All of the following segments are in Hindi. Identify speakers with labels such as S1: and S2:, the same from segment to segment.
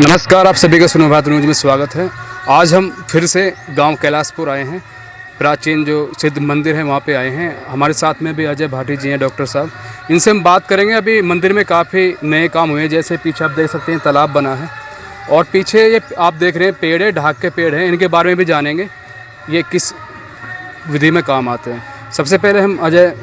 S1: नमस्कार, आप सभी का सुनो भारत न्यूज में स्वागत है। आज हम फिर से गांव कैलाशपुर आए हैं। प्राचीन जो सिद्ध मंदिर है वहां पे आए हैं। हमारे साथ में भी अजय भाटी जी हैं, डॉक्टर साहब। इनसे हम बात करेंगे। अभी मंदिर में काफ़ी नए काम हुए हैं, जैसे पीछे आप देख सकते हैं तालाब बना है और पीछे ये आप देख रहे हैं पेड़ है, ढाक के पेड़ हैं। इनके बारे में भी जानेंगे ये किस विधि में काम आते हैं। सबसे पहले हम अजय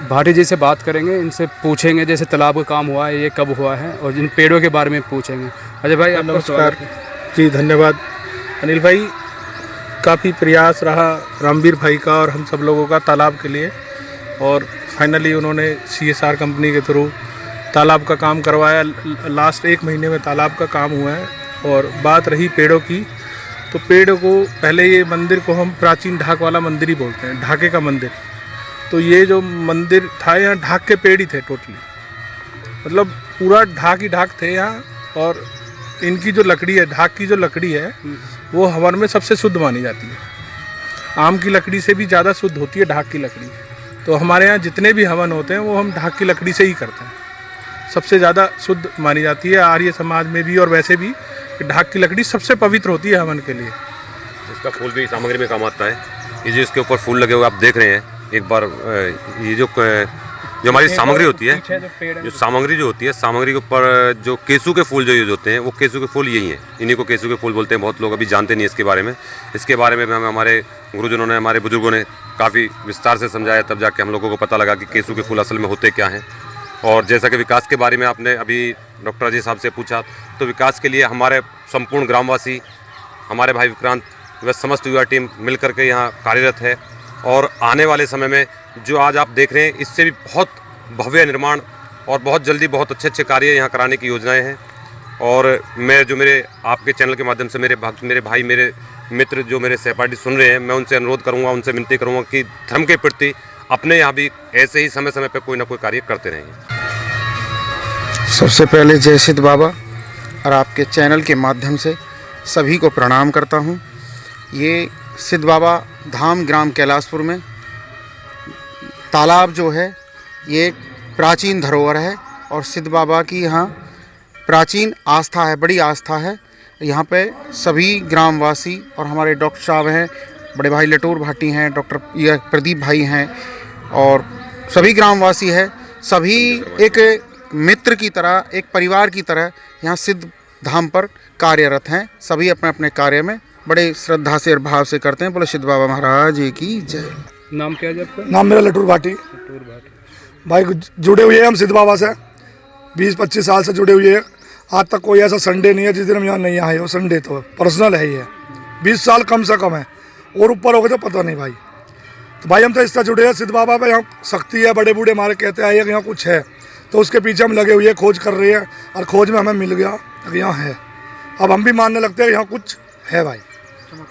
S1: भाटी जी से बात करेंगे, इनसे पूछेंगे जैसे तालाब का काम हुआ है, ये कब हुआ है, और इन पेड़ों के बारे में पूछेंगे। अजय भाई, आपका
S2: नमस्कार जी, धन्यवाद अनिल भाई। काफ़ी प्रयास रहा रामवीर भाई का और हम सब लोगों का तालाब के लिए, और फाइनली उन्होंने CSR कंपनी के थ्रू तालाब का काम करवाया। लास्ट 1 महीने में तालाब का काम हुआ है। और बात रही पेड़ों की, तो पेड़ को पहले ये मंदिर को हम प्राचीन ढाक वाला मंदिर ही बोलते हैं, ढाके का मंदिर। तो ये जो मंदिर था यहाँ ढाक के पेड़ ही थे टोटली, मतलब पूरा ढाक ही ढाक थे यहाँ। और इनकी जो लकड़ी है, ढाक की जो लकड़ी है, वो हवन में सबसे शुद्ध मानी जाती है। आम की लकड़ी से भी ज़्यादा शुद्ध होती है ढाक की लकड़ी। तो हमारे यहाँ जितने भी हवन होते हैं वो हम ढाक की लकड़ी से ही करते हैं। सबसे ज़्यादा शुद्ध मानी जाती है आर्य समाज में भी, और वैसे भी ढाक की लकड़ी सबसे पवित्र होती है हवन के लिए।
S3: इसका फूल भी सामग्री में काम आता है। ये जो इसके ऊपर फूल लगे हुए आप देख रहे हैं, एक बार ये जो हमारी सामग्री होती है, जो सामग्री जो होती है, सामग्री के ऊपर जो केसू के फूल जो यूज होते हैं, वो केसू के फूल यही हैं। इन्हीं को केसू के फूल बोलते हैं। बहुत लोग अभी जानते नहीं इसके बारे में। इसके बारे में हमें हमारे गुरुजनों ने, हमारे बुजुर्गों ने काफ़ी विस्तार से समझाया, तब जाके हम लोगों को पता लगा कि केसू के फूल असल में होते क्या हैं। और जैसा कि विकास के बारे में आपने अभी डॉक्टर अजय साहब से पूछा, तो विकास के लिए हमारे संपूर्ण ग्रामवासी, हमारे भाई विक्रांत व समस्त युवा टीम मिल करके यहाँ कार्यरत है। और आने वाले समय में जो आज आप देख रहे हैं, इससे भी बहुत भव्य निर्माण और बहुत जल्दी बहुत अच्छे अच्छे कार्य यहाँ कराने की योजनाएं हैं। और मैं जो मेरे आपके चैनल के माध्यम से मेरे भाई, मेरे मित्र, जो मेरे सहपाठी सुन रहे हैं, मैं उनसे अनुरोध करूँगा, उनसे विनती करूँगा कि धर्म के प्रति अपने यहाँ भी ऐसे ही समय समय पर कोई ना कोई कार्य करते रहेंगे।
S4: सबसे पहले जय सिद्ध बाबा, और आपके चैनल के माध्यम से सभी को प्रणाम करता हूँ। ये सिद्ध बाबा धाम ग्राम कैलाशपुर में तालाब जो है, ये प्राचीन धरोहर है और सिद्ध बाबा की यहाँ प्राचीन आस्था है, बड़ी आस्था है। यहाँ पे सभी ग्रामवासी और हमारे डॉक्टर साहब हैं, बड़े भाई लटूर भाटी हैं, डॉक्टर प्रदीप भाई हैं, और सभी ग्रामवासी हैं। सभी एक मित्र की तरह, एक परिवार की तरह यहाँ सिद्ध धाम पर कार्यरत हैं। सभी अपने अपने कार्य में बड़े श्रद्धा से और भाव से करते हैं। बोलो सिद्ध बाबा महाराज जी की जय।
S1: नाम क्या है आपका?
S5: नाम मेरा लटूर भाटी। भाई जुड़े हुए हैं हम सिद्ध बाबा से, 20-25 साल से जुड़े हुए हैं। आज तक कोई ऐसा संडे नहीं है जिस दिन हम यहाँ नहीं आए हो। संडे तो पर्सनल है ही है। 20 साल कम से कम है, और ऊपर हो गए तो पता नहीं भाई। तो भाई हम तो इससे जुड़े हैं। सिद्ध बाबा पे यहाँ शक्ति है। बड़े बूढ़े हमारे कहते आए कि यहाँ कुछ है, तो उसके पीछे हम लगे हुए हैं, खोज कर रहे हैं, और खोज में हमें मिल गया कि यहाँ है। अब हम भी मानने लगते हैं यहाँ कुछ है भाई।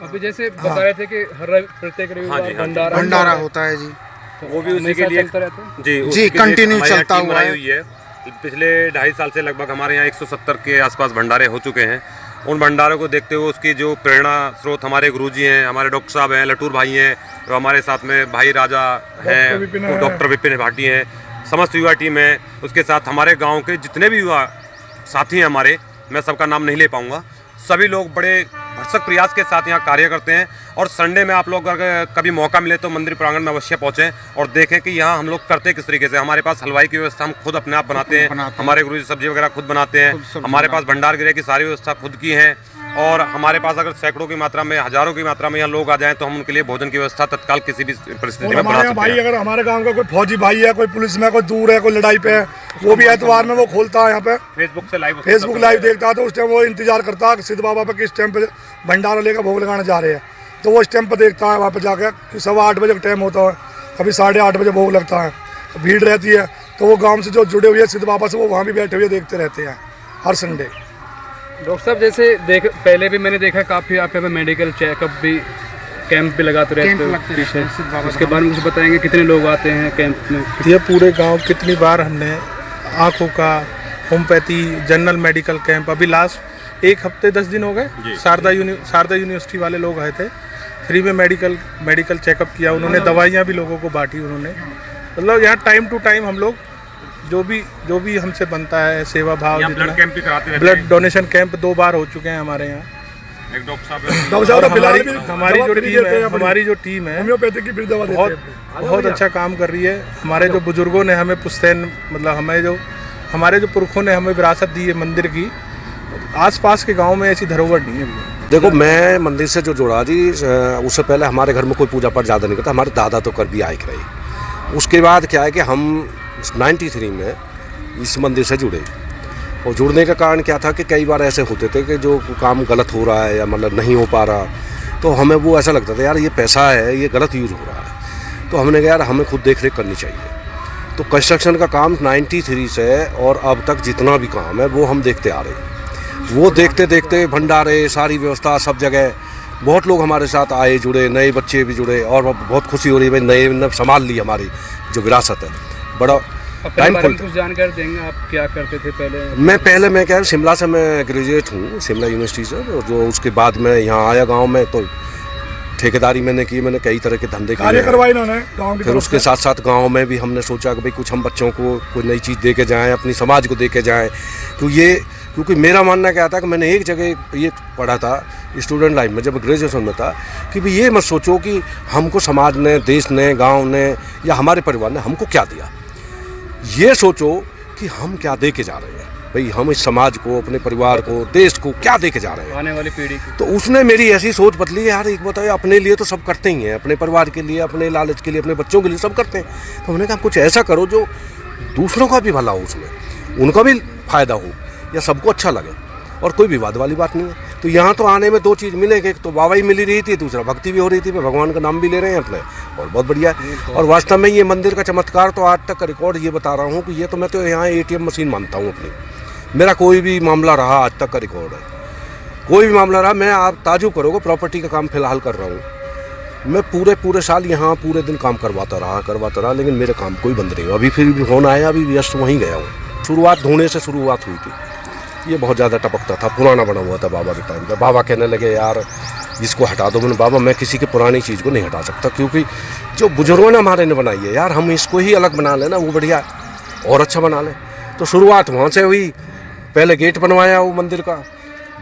S1: अभी जैसे बता रहे थे कि हर प्रत्येक रविवार
S4: भंडारा होता है जी,
S3: तो वो भी उसी के लिए
S1: चलता रहता है
S4: जी, कंटिन्यू चलता हुआ है।
S3: हुई है। पिछले 2.5 साल से लगभग हमारे यहाँ 170 के आसपास भंडारे हो चुके हैं। उन भंडारों को देखते हुए उसकी जो प्रेरणा स्रोत हमारे गुरुजी हैं, हमारे डॉक्टर साहब हैं, लटूर भाई हैं, तो हमारे साथ में भाई राजा हैं, डॉक्टर विपिन भाटी हैं, समस्त युवा टीम है। उसके साथ हमारे गाँव के जितने भी युवा साथी हैं हमारे, मैं सबका नाम नहीं ले पाऊँगा, सभी लोग बड़े भरसक प्रयास के साथ यहाँ कार्य करते हैं। और संडे में आप लोग अगर कभी मौका मिले तो मंदिर प्रांगण में अवश्य पहुँचें और देखें कि यहाँ हम लोग करते किस तरीके से। हमारे पास हलवाई की व्यवस्था हम खुद अपने आप बनाते हैं। हमारे गुरुजी सब्जी वगैरह खुद बनाते हैं। हमारे पास भंडार गृह की सारी व्यवस्था खुद की है। और हमारे पास अगर सैकड़ों की मात्रा में, हजारों की मात्रा में यहाँ लोग आ जाएं तो हम उनके लिए भोजन की व्यवस्था तत्काल किसी भी परिस्थिति में बना सकते हैं।
S5: भाई अगर हमारे गांव का कोई फौजी भाई है, कोई पुलिस में, कोई दूर है, कोई लड़ाई पे है, वो भी एतवार में वो खोलता है यहाँ पे, फेसबुक लाइव देखता है, तो उस टाइम वो इंतजार करता है कि सिद्ध बाबा पे किस टाइम पे भंडारा लेकर भोग लगाने जा रहे हैं। तो वो इस टाइम पर देखता है, वहाँ पर जाकर कि 8:15 बजे का टाइम होता है, कभी 8:30 बजे भोग लगता है, तो भीड़ रहती है। तो वो गांव से जो जुड़े हुए हैं सिद्ध बाबा से, वो वहाँ भी बैठे हुए देखते रहते हैं हर संडे।
S1: डॉक्टर साहब, जैसे पहले भी मैंने देखा काफ़ी आप यहाँ पे मेडिकल चेकअप भी, कैंप भी लगाते रहते हैं। उसके बारे में मुझे बताएंगे कितने लोग आते हैं कैंप में?
S2: ये पूरे गांव कितनी बार हमने आँखों का, होम्योपैथी, जनरल मेडिकल कैंप, अभी लास्ट 1 हफ्ते 10 दिन हो गए शारदा यूनिवर्सिटी वाले लोग आए थे, फ्री में मेडिकल चेकअप किया उन्होंने, दवाइयाँ भी लोगों को बांटी उन्होंने। मतलब यहाँ टाइम टू टाइम हम लोग जो भी हमसे बनता है सेवा भाव,
S3: यहाँ ब्लड कैंप भी कराते रहते
S2: ब्लड डोनेशन कैंप 2 बार हो चुके हैं हमारे यहाँ।
S3: हैं। एक डॉक्टर साहब
S5: डॉक्टर साहब
S2: हमारी जो टीम है
S5: होम्योपैथिक की भी दवा देते
S2: बहुत
S5: हैं।
S2: बहुत अच्छा काम कर रही है। हमारे जो बुजुर्गों ने हमें पुश्तैन मतलब हमारे जो पुरखों ने हमें विरासत दी है मंदिर की, आसपास के गांव में ऐसी धरोहर नहीं है भैया।
S6: देखो, मैं मंदिर से जो जुड़ा जी, उससे पहले हमारे घर में कोई पूजा पाठ ज़्यादा नहीं करता। हमारे दादा तो कर भी आए रहे। उसके बाद क्या है कि हम 93 में इस मंदिर से जुड़े, और जुड़ने का कारण क्या था कि कई बार ऐसे होते थे कि जो काम गलत हो रहा है या मतलब नहीं हो पा रहा, तो हमें वो ऐसा लगता था यार ये पैसा है ये गलत यूज़ हो रहा है। तो हमने कहा यार हमें खुद देख रेख करनी चाहिए। तो कंस्ट्रक्शन का काम 93 से और अब तक जितना भी काम है वो हम देखते आ रहे हैं। वो देखते देखते भंडारे, सारी व्यवस्था, सब जगह बहुत लोग हमारे साथ आए, जुड़े, नए बच्चे भी जुड़े, और बहुत खुशी हो रही है भाई नए ने संभाल ली हमारी जो विरासत है। बड़ा टाइम
S1: कुछ जानकारी देंगे, आप क्या करते थे पहले?
S6: मैं क्या शिमला से मैं ग्रेजुएट हूँ, शिमला यूनिवर्सिटी से। और जो उसके बाद मैं यहाँ आया गांव में, तो ठेकेदारी मैंने की, मैंने कई तरह के धंधे किए
S5: करवाए इन्होंने गाँव की।
S6: फिर उसके साथ साथ गांव में भी हमने सोचा कि भाई कुछ हम बच्चों को कोई नई चीज़ दे के जाएँ, अपनी समाज को दे के जाएँ। क्योंकि मेरा मानना क्या था कि मैंने एक जगह ये पढ़ा था स्टूडेंट लाइफ में, जब ग्रेजुएशन में था, कि भाई ये मत सोचो कि हमको समाज ने, देश ने, गांव ने या हमारे परिवार ने हमको क्या दिया। ये सोचो कि हम क्या दे के जा रहे हैं, भाई हम इस समाज को, अपने परिवार को, देश को क्या दे के जा रहे हैं,
S1: आने वाली पीढ़ी को।
S6: तो उसने मेरी ऐसी सोच बदली। यार एक बताओ, अपने लिए तो सब करते ही हैं, अपने परिवार के लिए, अपने लालच के लिए, अपने बच्चों के लिए सब करते हैं। तो हमने कहा कुछ ऐसा करो जो दूसरों का भी भला हो, उसमें उनका भी फायदा हो या सबको अच्छा लगे, और कोई विवाद वाली बात नहीं है। तो यहाँ तो आने में 2 चीज़ मिलेगी, एक तो वाहवाही मिल रही थी, दूसरा भक्ति भी हो रही थी, भगवान का नाम भी ले रहे हैं अपने, और बहुत बढ़िया है। और वास्तव में ये मंदिर का चमत्कार तो आज तक का रिकॉर्ड ये बता रहा हूँ कि ये तो मैं तो यहाँ ATM मशीन मानता हूँ अपनी। मेरा कोई भी मामला रहा आज तक का रिकॉर्ड है, कोई भी मामला रहा, मैं आप ताजुब करोगे, प्रॉपर्टी का काम फिलहाल कर रहा हूँ मैं, पूरे साल यहाँ पूरे दिन काम करवाता रहा, लेकिन मेरे काम कोई बंद नहीं हुआ। अभी फिर भी फोन आया, अभी व्यस्त वहीं गया हूँ। शुरुआत धोने से शुरुआत हुई थी। ये बहुत ज़्यादा टपकता था, पुराना बना हुआ था बाबा के टाइम पे। बाबा कहने लगे यार इसको हटा दो। मैंने बाबा मैं किसी की पुरानी चीज़ को नहीं हटा सकता, क्योंकि जो बुजुर्गों ने हमारे ने बनाई है यार, हम इसको ही अलग बना लेना, वो बढ़िया और अच्छा बना लें। तो शुरुआत वहाँ से हुई। पहले गेट बनवाया वो मंदिर का,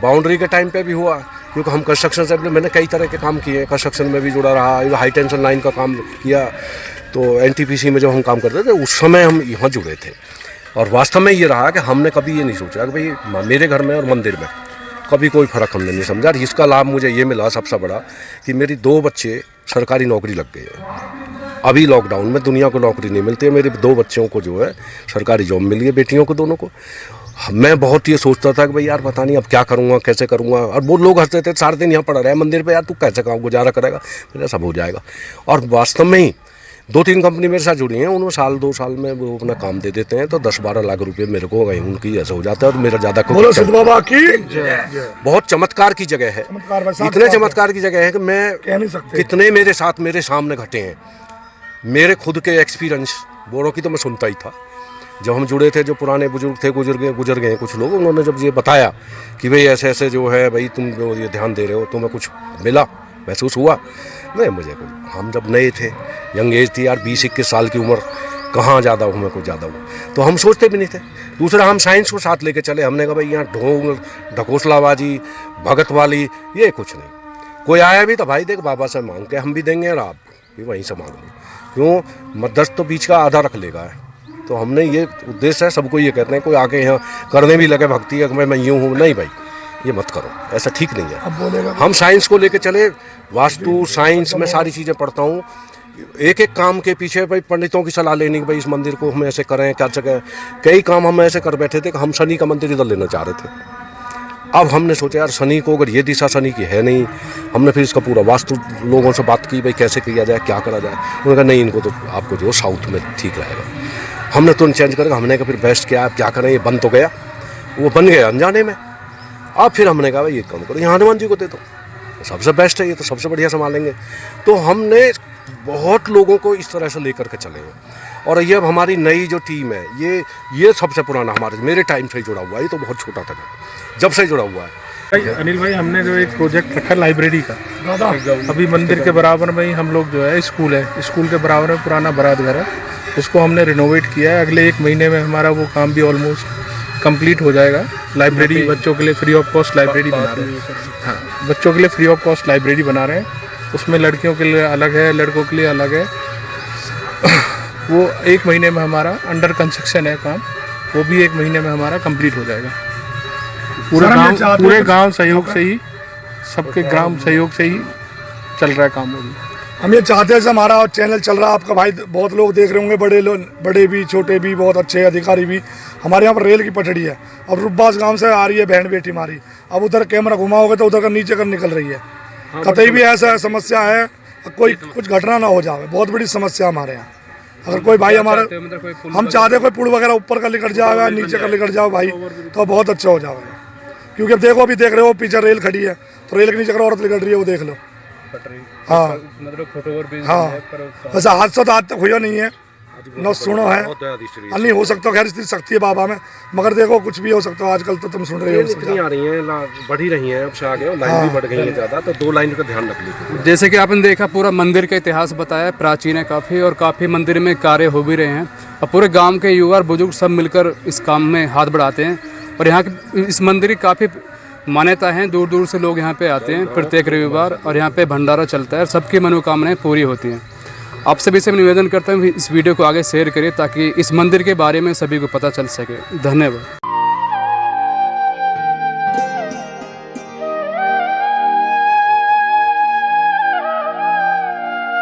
S6: बाउंड्री के टाइम पे भी हुआ, क्योंकि हम कंस्ट्रक्शन से मैंने कई तरह के काम किए, कंस्ट्रक्शन में भी जुड़ा रहा, हाई टेंशन लाइन का काम किया। तो NTPC में जब हम काम करते थे उस समय हम यहाँ जुड़े थे। और वास्तव में ये रहा कि हमने कभी ये नहीं सोचा कि भाई मेरे घर में और मंदिर में कभी कोई फ़र्क हमने नहीं समझा। इसका लाभ मुझे ये मिला सबसे बड़ा कि मेरी 2 बच्चे सरकारी नौकरी लग गए हैं। अभी लॉकडाउन में दुनिया को नौकरी नहीं मिलती है, मेरे 2 बच्चों को जो है सरकारी जॉब मिली है, बेटियों को दोनों को। मैं बहुत ये सोचता था कि भाई यार पता नहीं अब क्या करूँगा, कैसे करूँगा। और वो लोग हंसते थे, सारे दिन यहाँ पड़ा रहे मंदिर पे, यार तू कैसे काम गुजारा करेगा। मेरा सब हो जाएगा। और वास्तव में ही 2-3 कंपनी मेरे साथ जुड़ी हैं, उन्होंने 1-2 साल में वो अपना काम दे देते हैं, तो 10-12 लाख रुपए मेरे को गए उनकी ऐसा हो जाता है। और मेरा ज़्यादा
S5: बाबा की
S6: बहुत चमत्कार की जगह है, इतने चमत्कार की जगह है कि मैं
S5: कह नहीं सकते
S6: कितने मेरे साथ मेरे सामने घटे हैं। मेरे खुद के एक्सपीरियंस बोरों की तो मैं सुनता ही था। जब हम जुड़े थे, जो पुराने बुजुर्ग थे, गुजर गए कुछ लोग, उन्होंने जब ये बताया कि भाई ऐसे ऐसे जो है भाई तुम जो ये ध्यान दे रहे हो, तुम्हें कुछ मिला, महसूस हुआ। नहीं मुझे कोई, हम जब नए थे, यंग एज थी यार, 20-21 साल की उम्र, कहाँ ज़्यादा हमें कुछ ज़्यादा हुआ, तो हम सोचते भी नहीं थे। दूसरा हम साइंस को साथ लेके चले। हमने कहा भाई यहाँ ढोंग ढकोसलाबाजी भगत वाली ये कुछ नहीं। कोई आया भी तो भाई देख बाबा से मांग के हम भी देंगे और आप भी वहीं से मांग लो, क्यों मदद तो बीच का आधा रख लेगा। तो हमने ये उद्देश्य है, सबको ये कहते हैं कोई आके यहाँ करने भी लगे भक्ति है मैं यूँ हूँ, नहीं भाई ये मत करो, ऐसा ठीक नहीं है। हम साइंस को लेके चले, वास्तु साइंस में सारी चीज़ें पढ़ता हूँ। एक एक काम के पीछे भाई पंडितों की सलाह लेनी कि भाई इस मंदिर को हम ऐसे करें, क्या जगह कई काम हम ऐसे कर बैठे थे कि हम शनि का मंदिर इधर लेना चाह रहे थे। अब हमने सोचा यार शनि को, अगर ये दिशा शनि की है नहीं, हमने फिर इसका पूरा वास्तु लोगों से बात की भाई कैसे किया जाए, क्या करा जाए। उन्होंने कहा नहीं इनको तो आपको जो साउथ में ठीक रहेगा। हमने तुरंत चेंज करके हमने कहा फिर बेस्ट क्या क्या करें, ये बन तो गया, वो बन गया अनजाने में। अब फिर हमने कहा भाई ये काम करो, यहाँ हनुमान जी को दे दो, सबसे बेस्ट है, ये तो सबसे बढ़िया संभालेंगे। तो हमने बहुत लोगों को इस तरह से लेकर के चले हैं। और ये अब हमारी नई जो टीम है, ये सबसे पुराना हमारे मेरे टाइम से ही जुड़ा हुआ है। ये तो बहुत छोटा था जब से जुड़ा हुआ है।
S2: अनिल भाई हमने जो एक प्रोजेक्ट रखा लाइब्रेरी का, अभी मंदिर के बराबर में ही हम लोग जो है स्कूल के बराबर में पुराना बारात घर है, उसको हमने रिनोवेट किया है। अगले 1 महीने में हमारा वो काम भी ऑलमोस्ट कंप्लीट हो जाएगा। लाइब्रेरी बच्चों के लिए फ्री ऑफ कॉस्ट लाइब्रेरी बना रहे हैं। हाँ, बच्चों के लिए फ्री ऑफ कॉस्ट लाइब्रेरी बना रहे हैं। उसमें लड़कियों के लिए अलग है, लड़कों के लिए अलग है। वो 1 महीने में हमारा अंडर कंस्ट्रक्शन है काम, वो भी 1 महीने में हमारा कंप्लीट हो जाएगा। पूरे गांव सहयोग से ही, सबके ग्राम सहयोग से ही चल रहा है काम। वो भी
S5: हम ये चाहते हैं कि हमारा चैनल चल रहा है, आपका भाई बहुत लोग देख रहे होंगे, बड़े भी छोटे भी, बहुत अच्छे अधिकारी भी। हमारे यहाँ पर रेल की पटड़ी है, अब रुब्बास गांव से आ रही है बहन बेटी हमारी, अब उधर कैमरा घुमाओगे तो उधर का नीचे कर निकल रही है। कतई भी ऐसा समस्या है, कोई कुछ घटना ना हो जाए, बहुत बड़ी समस्या हमारे यहाँ। अगर कोई भाई हमारा, हम चाहते कोई पुल वगैरह ऊपर का निकल जाएगा, नीचे का निकल जाओ भाई, तो बहुत अच्छा हो जाएगा। क्योंकि अब देखो, अभी देख रहे हो पीछे रेल खड़ी है, तो रेल के नीचे अगर औरत निकल रही है, वो देख लो। हाँ हाँ, वैसे हादसा तो आज तक हुआ नहीं है, न सुनो है, नहीं हो सकता। खैर इतनी सख्ती है बाबा में, मगर देखो कुछ भी हो सकता है। आजकल तो तुम सुन रहे हो
S6: कितनी आ रही हैं, बढ़ ही रही हैं, अब से आगे लाइन भी बढ़ गई है ज़्यादा, तो 2 लाइन का ध्यान रख लीजिए।
S1: जैसे कि आपने देखा, पूरा मंदिर का इतिहास बताया, प्राचीन है काफ़ी, और काफ़ी मंदिर में कार्य हो भी रहे हैं। और पूरे गांव के युवा और बुजुर्ग सब मिलकर इस काम में हाथ बढ़ाते हैं। और यहाँ की इस मंदिर की काफ़ी मान्यता है, दूर दूर से लोग यहाँ पे आते हैं प्रत्येक रविवार, और यहाँ पे भंडारा चलता है, सबकी मनोकामनाएं पूरी होती हैं। आप सभी से मैं निवेदन करता हूँ इस वीडियो को आगे शेयर करिए, ताकि इस मंदिर के बारे में सभी को पता चल सके। धन्यवाद।